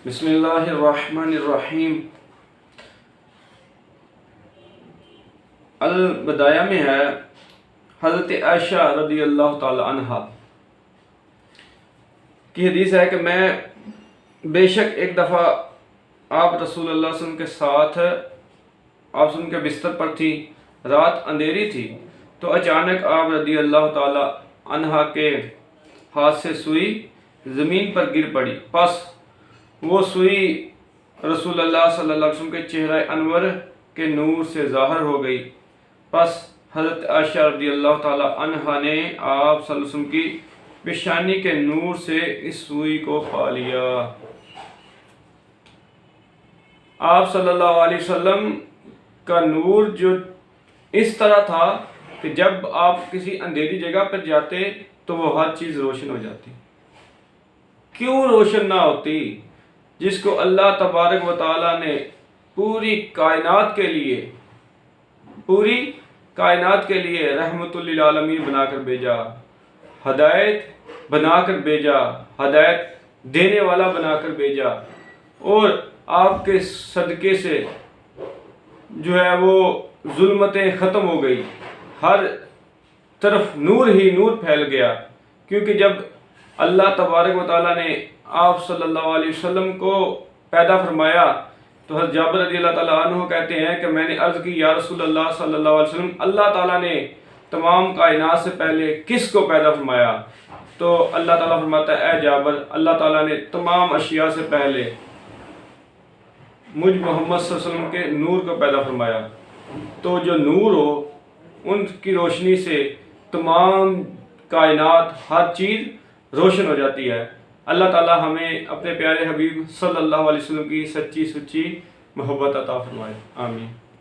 بسم اللہ الرحمن الرحیم۔ البدایہ میں ہے حضرت عائشہ رضی اللہ تعالی عنہ کی حدیث ہے کہ میں بے شک ایک دفعہ آپ رسول اللہ صلی اللہ علیہ وسلم کے ساتھ آپ ان کے بستر پر تھی، رات اندھیری تھی، تو اچانک آپ رضی اللہ تعالی عنہ کے ہاتھ سے سوئی زمین پر گر پڑی، پس وہ سوئی رسول اللہ صلی اللہ علیہ وسلم کے چہرہ انور کے نور سے ظاہر ہو گئی، پس حضرت عائشہ رضی اللہ تعالی عنہ نے آپ صلی اللہ علیہ وسلم کی پیشانی کے نور سے اس سوئی کو پا لیا۔ آپ صلی اللہ علیہ وسلم کا نور جو اس طرح تھا کہ جب آپ کسی اندھیری جگہ پر جاتے تو وہ ہر چیز روشن ہو جاتی۔ کیوں روشن نہ ہوتی؟ جس کو اللہ تبارک و تعالیٰ نے پوری کائنات کے لیے رحمت للعالمین بنا کر بھیجا، ہدایت بنا کر بھیجا، ہدایت دینے والا بنا کر بھیجا، اور آپ کے صدقے سے جو ہے وہ ظلمتیں ختم ہو گئی، ہر طرف نور ہی نور پھیل گیا، کیونکہ جب اللہ تبارک و تعالیٰ نے آپ صلی اللہ علیہ وسلم کو پیدا فرمایا تو حضرت جابر رضی اللہ تعالیٰ عنہ کہتے ہیں کہ میں نے عرض کی یا رسول اللہ صلی اللہ علیہ وسلم، اللہ تعالیٰ نے تمام کائنات سے پہلے کس کو پیدا فرمایا؟ تو اللہ تعالیٰ فرماتا ہے اے جابر، اللہ تعالیٰ نے تمام اشیاء سے پہلے مجھ محمد صلی اللہ علیہ وسلم کے نور کو پیدا فرمایا۔ تو جو نور ہو ان کی روشنی سے تمام کائنات ہر چیز روشن ہو جاتی ہے۔ اللہ تعالیٰ ہمیں اپنے پیارے حبیب صلی اللہ علیہ وسلم کی سچی محبت عطا فرمائے، آمین۔